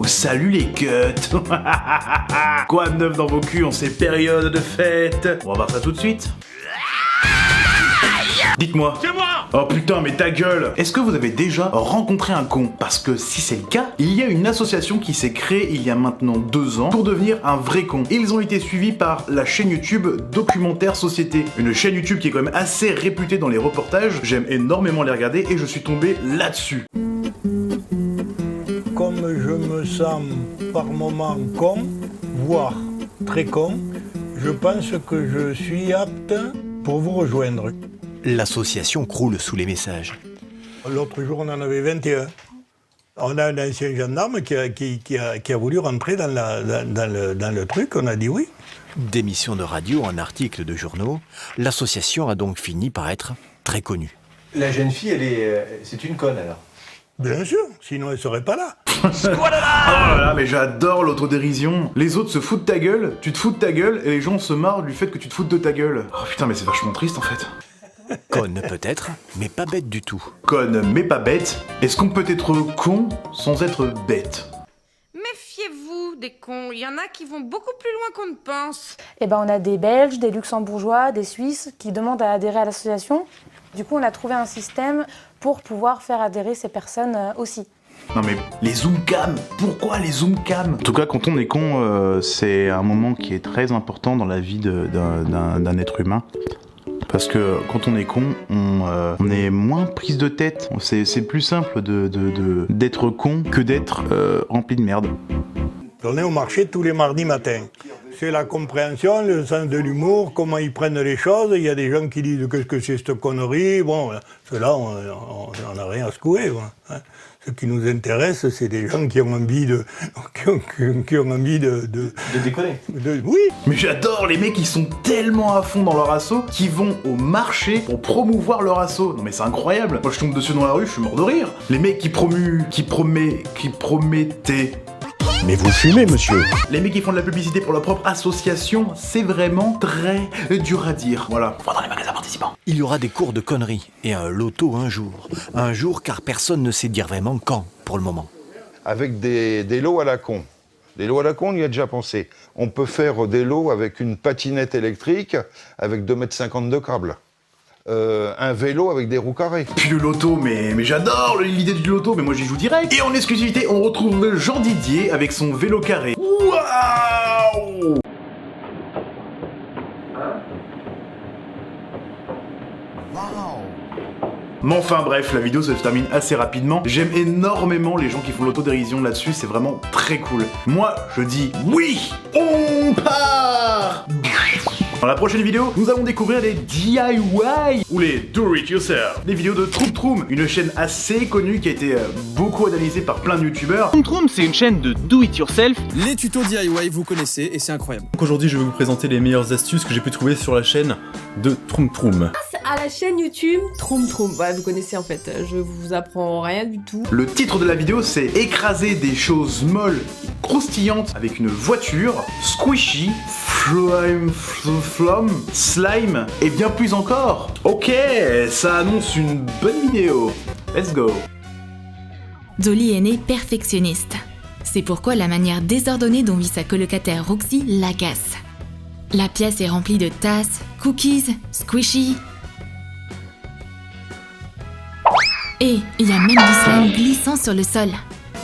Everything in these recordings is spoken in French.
salut les cuts. Quoi de neuf dans vos culs en ces périodes de fête? On va voir ça tout de suite. Dites-moi. C'est moi! Oh putain, mais ta gueule! Est-ce que vous avez déjà rencontré un con? Parce que si c'est le cas, il y a une association qui s'est créée il y a maintenant 2 ans pour devenir un vrai con. Ils ont été suivis par la chaîne YouTube Documentaire Société. Une chaîne YouTube qui est quand même assez réputée dans les reportages. J'aime énormément les regarder et je suis tombé là-dessus. Comme je me sens par moments con, voire très con, je pense que je suis apte pour vous rejoindre. L'association croule sous les messages. L'autre jour, on en avait 21. On a un ancien gendarme qui a voulu rentrer dans le truc, on a dit oui. D'émissions de radio en articles de journaux, l'association a donc fini par être très connue. La jeune fille, c'est une conne alors. Bien sûr, sinon elle serait pas là. Oh là là, mais j'adore l'autodérision. Les autres se foutent de ta gueule, tu te fous de ta gueule, et les gens se marrent du fait que tu te foutes de ta gueule. Oh putain, mais c'est vachement triste en fait. Conne peut-être, mais pas bête du tout. Conne, mais pas bête. Est-ce qu'on peut être con sans être bête? Méfiez-vous des cons, il y en a qui vont beaucoup plus loin qu'on ne pense. Eh ben, on a des Belges, des Luxembourgeois, des Suisses qui demandent à adhérer à l'association. Du coup, on a trouvé un système pour pouvoir faire adhérer ces personnes aussi. Non mais les zoom-cam, pourquoi les zoom-cam? En tout cas, quand on est con, c'est un moment qui est très important dans la vie d'un être humain. Parce que quand on est con, on est moins prise de tête. C'est plus simple d'être con que d'être rempli de merde. On est au marché tous les mardis matins. C'est la compréhension, le sens de l'humour, comment ils prennent les choses. Il y a des gens qui disent qu'est-ce que c'est cette connerie. Bon, ceux-là, on n'a rien à secouer. Hein. Ce qui nous intéresse, c'est des gens qui ont envie de déconner. Oui. Mais j'adore les mecs qui sont tellement à fond dans leur assaut, qui vont au marché pour promouvoir leur assaut. Non mais c'est incroyable. Moi je tombe dessus dans la rue, je suis mort de rire. Les mecs qui promettaient. Mais vous fumez, monsieur. Les mecs qui font de la publicité pour leur propre association, c'est vraiment très dur à dire. Voilà, va dans les magasins participants. Il y aura des cours de conneries et un loto un jour. Un jour car personne ne sait dire vraiment quand pour le moment. Avec des lots à la con. Des lots à la con, on y a déjà pensé. On peut faire des lots avec une patinette électrique avec 2,50 m de câble. Un vélo avec des roues carrées. Puis le loto, mais j'adore l'idée du loto, mais moi j'y joue direct. Et en exclusivité, on retrouve Jean Didier avec son vélo carré. Waouh! Mais enfin bref, la vidéo se termine assez rapidement. J'aime énormément les gens qui font l'autodérision là-dessus, c'est vraiment très cool. Moi, je dis oui, on part! Dans la prochaine vidéo, nous allons découvrir les DIY ou les Do It Yourself. Des vidéos de Troom Troom, une chaîne assez connue qui a été beaucoup analysée par plein de youtubeurs. Troom Troom, c'est une chaîne de Do It Yourself. Les tutos DIY, vous connaissez et c'est incroyable. Donc aujourd'hui, je vais vous présenter les meilleures astuces que j'ai pu trouver sur la chaîne de Troom Troom. À la chaîne YouTube Troom Troom. Ouais, vous connaissez en fait, je vous apprends rien du tout. Le titre de la vidéo, c'est écraser des choses molles et croustillantes avec une voiture, squishy, slime et bien plus encore. Ok, ça annonce une bonne vidéo. Let's go. Dolly est née perfectionniste. C'est pourquoi la manière désordonnée dont vit sa colocataire Roxy l'agace. La pièce est remplie de tasses, cookies, squishy. Et il y a même du slime glissant sur le sol.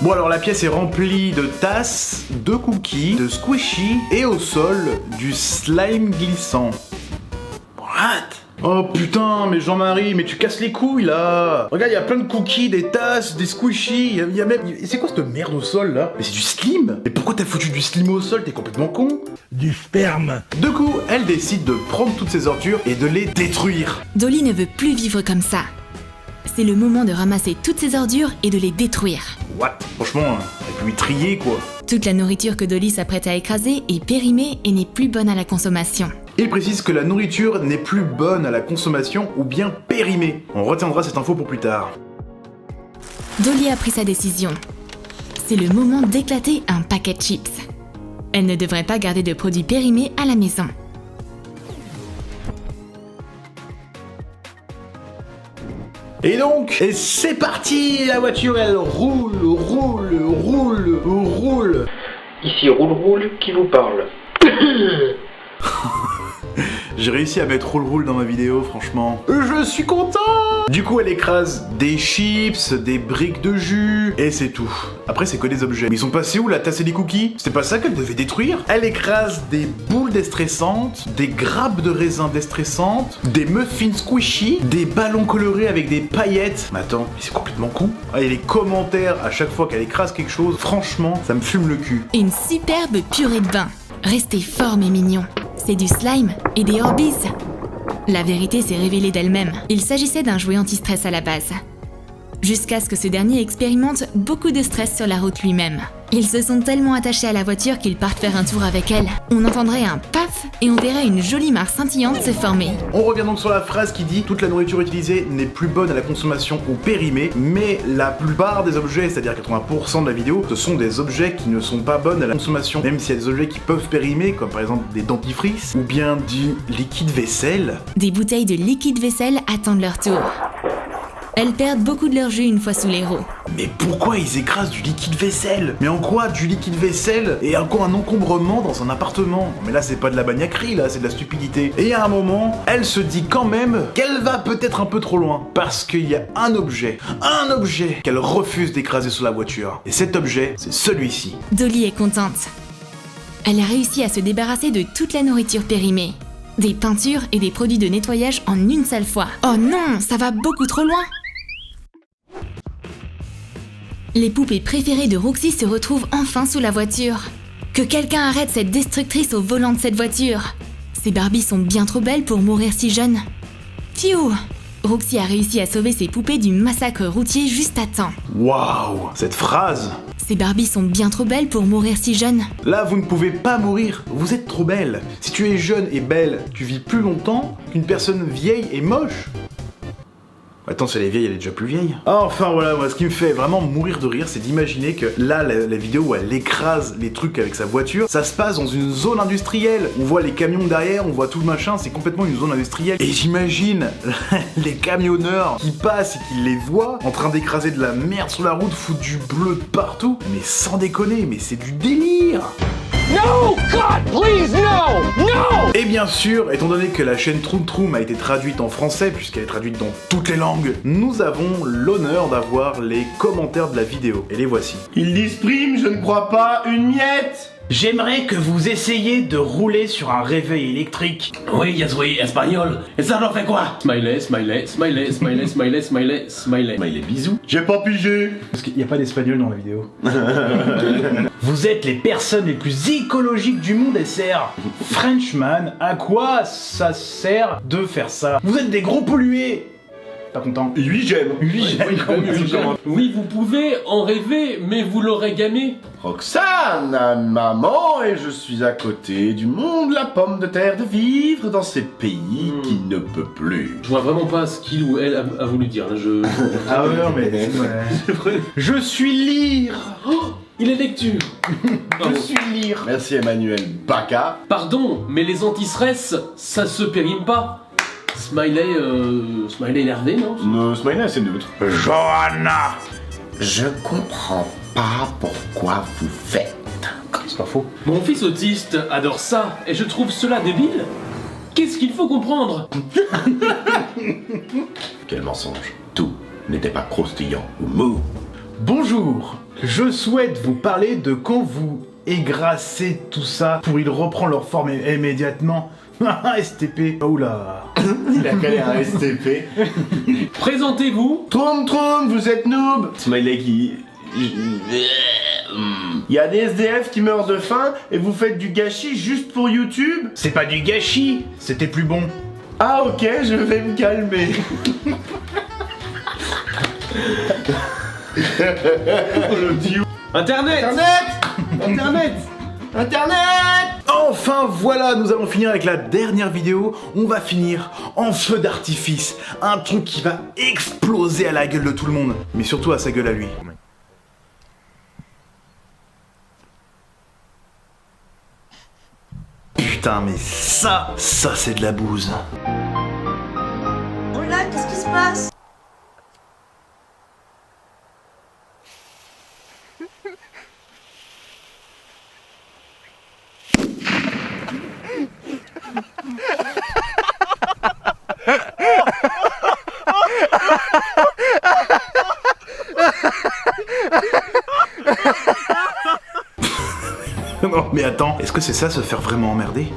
Bon alors la pièce est remplie de tasses, de cookies, de squishy et au sol du slime glissant. What? Oh putain, mais Jean-Marie, mais tu casses les couilles là! Regarde, il y a plein de cookies, des tasses, des squishy, il y a même... C'est quoi cette merde au sol là? Mais c'est du slime! Mais pourquoi t'as foutu du slime au sol? T'es complètement con! Du sperme! Du coup, elle décide de prendre toutes ces ordures et de les détruire. Dolly ne veut plus vivre comme ça. C'est le moment de ramasser toutes ces ordures et de les détruire. What? Franchement, elle peut lui trier quoi. Toute la nourriture que Dolly s'apprête à écraser est périmée et n'est plus bonne à la consommation. Il précise que la nourriture n'est plus bonne à la consommation ou bien périmée. On retiendra cette info pour plus tard. Dolly a pris sa décision. C'est le moment d'éclater un paquet de chips. Elle ne devrait pas garder de produits périmés à la maison. Et donc, et c'est parti, la voiture elle roule. Ici Roule qui vous parle. J'ai réussi à mettre roule dans ma vidéo, franchement. Je suis content. Du coup, elle écrase des chips, des briques de jus, et c'est tout. Après, c'est que des objets. Mais ils sont passés où, la tasse et les cookies? C'était pas ça qu'elle devait détruire? Elle écrase des boules déstressantes, des grappes de raisin déstressantes, des muffins squishy, des ballons colorés avec des paillettes. Mais attends, mais c'est complètement con. Ah, et les commentaires à chaque fois qu'elle écrase quelque chose, franchement, ça me fume le cul. Une superbe purée de bain. Restez fort mais mignon. C'est du slime et des Orbeez. La vérité s'est révélée d'elle-même. Il s'agissait d'un jouet anti-stress à la base. Jusqu'à ce que ce dernier expérimente beaucoup de stress sur la route lui-même. Ils se sont tellement attachés à la voiture qu'ils partent faire un tour avec elle. On entendrait un paf et on verrait une jolie mare scintillante se former. On revient donc sur la phrase qui dit « Toute la nourriture utilisée n'est plus bonne à la consommation ou périmée, mais la plupart des objets, c'est-à-dire 80% de la vidéo, ce sont des objets qui ne sont pas bonnes à la consommation. Même s'il y a des objets qui peuvent périmer, comme par exemple des dentifrices, ou bien du liquide vaisselle. » Des bouteilles de liquide vaisselle attendent leur tour. Elles perdent beaucoup de leur jus une fois sous les roues. Mais pourquoi ils écrasent du liquide vaisselle? Mais en quoi du liquide vaisselle et en quoi un encombrement dans un appartement? Mais là c'est pas de la bagnacrie, là c'est de la stupidité. Et à un moment, elle se dit quand même qu'elle va peut-être un peu trop loin. Parce qu'il y a un objet qu'elle refuse d'écraser sur la voiture. Et cet objet, c'est celui-ci. Dolly est contente. Elle a réussi à se débarrasser de toute la nourriture périmée. Des peintures et des produits de nettoyage en une seule fois. Oh non, ça va beaucoup trop loin! Les poupées préférées de Roxy se retrouvent enfin sous la voiture. Que quelqu'un arrête cette destructrice au volant de cette voiture. Ces Barbies sont bien trop belles pour mourir si jeunes. Pfiou! Roxy a réussi à sauver ses poupées du massacre routier juste à temps. Waouh, cette phrase! Ces Barbies sont bien trop belles pour mourir si jeunes. Là, vous ne pouvez pas mourir, vous êtes trop belle. Si tu es jeune et belle, tu vis plus longtemps qu'une personne vieille et moche. Attends, si elle est vieille, elle est déjà plus vieille. Enfin voilà, moi ce qui me fait vraiment mourir de rire, c'est d'imaginer que là, la vidéo où elle écrase les trucs avec sa voiture, ça se passe dans une zone industrielle. On voit les camions derrière, on voit tout le machin, c'est complètement une zone industrielle. Et j'imagine les camionneurs qui passent et qui les voient en train d'écraser de la merde sur la route, foutre du bleu de partout. Mais sans déconner, mais c'est du délire. No, God, please, no, no! Et bien sûr, étant donné que la chaîne Troum Troum a été traduite en français, puisqu'elle est traduite dans toutes les langues, nous avons l'honneur d'avoir les commentaires de la vidéo. Et les voici. Ils disent prime, je ne crois pas, une miette! J'aimerais que vous essayiez de rouler sur un réveil électrique. Oui, yes, oui, espagnol. Et ça leur fait quoi? Smiley, smiley, smiley, smiley, smiley, smiley, smiley. Smiley, bisous. J'ai pas pigé. Parce qu'il n'y a pas d'espagnol dans la vidéo. Vous êtes les personnes les plus écologiques du monde, SR. Frenchman, à quoi ça sert de faire ça? Vous êtes des gros pollués. Pas content? Oui, j'aime. Oui, j'aime. Oui, vous pouvez en rêver, mais vous l'aurez gamé. Roxane, maman, et je suis à côté du monde, la pomme de terre, de vivre dans ces pays qui ne peut plus. Je vois vraiment pas ce qu'il ou elle a voulu dire. Ah ouais, non, mais c'est vrai. Je suis lire. Oh, il est lecture. Je suis lire. Merci Emmanuel Baca. Pardon, mais les anti-stress, ça se périme pas. Smiley, Smiley énervé, non? Non, Smiley c'est neutre. Johanna, je comprends pas pourquoi vous faites. C'est pas faux. Mon fils autiste adore ça, et je trouve cela débile. Qu'est-ce qu'il faut comprendre? Quel mensonge. Tout n'était pas croustillant ou mou. Bonjour, je souhaite vous parler de quand vous égrassez tout ça pour y reprendre leur forme immédiatement. STP. Oh là. Il a calé un STP. Présentez-vous. Troum Troum, vous êtes noob. Smiley qui... Il y a des SDF qui meurent de faim et vous faites du gâchis juste pour YouTube? C'est pas du gâchis, c'était plus bon. Ah ok, je vais me calmer. Le dieu. Internet. Enfin voilà, nous allons finir avec la dernière vidéo. On va finir en feu d'artifice. Un truc qui va exploser à la gueule de tout le monde. Mais surtout à sa gueule à lui. Putain, mais ça c'est de la bouse. Oh là, qu'est-ce qui se passe? Non, mais attends, est-ce que c'est ça se faire vraiment emmerder?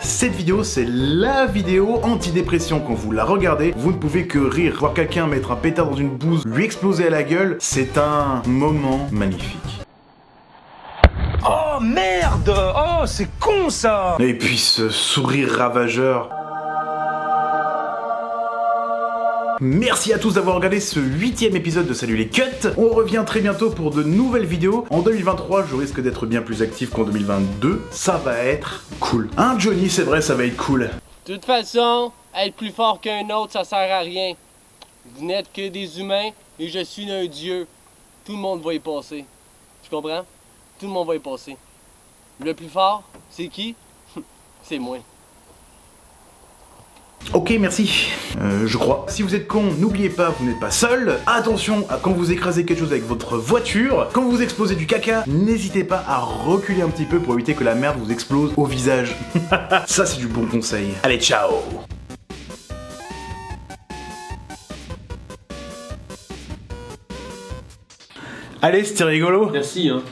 Cette vidéo, c'est la vidéo antidépression. Quand vous la regardez, vous ne pouvez que rire. Voir quelqu'un mettre un pétard dans une bouse, lui exploser à la gueule, c'est un moment magnifique. Oh merde! Oh, c'est con ça! Et puis ce sourire ravageur. Merci à tous d'avoir regardé ce 8e épisode de Salut les Cuts. On revient très bientôt pour de nouvelles vidéos. En 2023, je risque d'être bien plus actif qu'en 2022. Ça va être cool. Hein, Johnny, c'est vrai, ça va être cool. De toute façon, être plus fort qu'un autre, ça sert à rien. Vous n'êtes que des humains et je suis un dieu. Tout le monde va y passer. Tu comprends? Tout le monde va y passer. Le plus fort, c'est qui? C'est moi. Ok, merci. Je crois. Si vous êtes con, n'oubliez pas, vous n'êtes pas seul. Attention à quand vous écrasez quelque chose avec votre voiture. Quand vous explosez du caca, n'hésitez pas à reculer un petit peu pour éviter que la merde vous explose au visage. Ça, c'est du bon conseil. Allez, ciao! Allez, c'était rigolo. Merci, hein.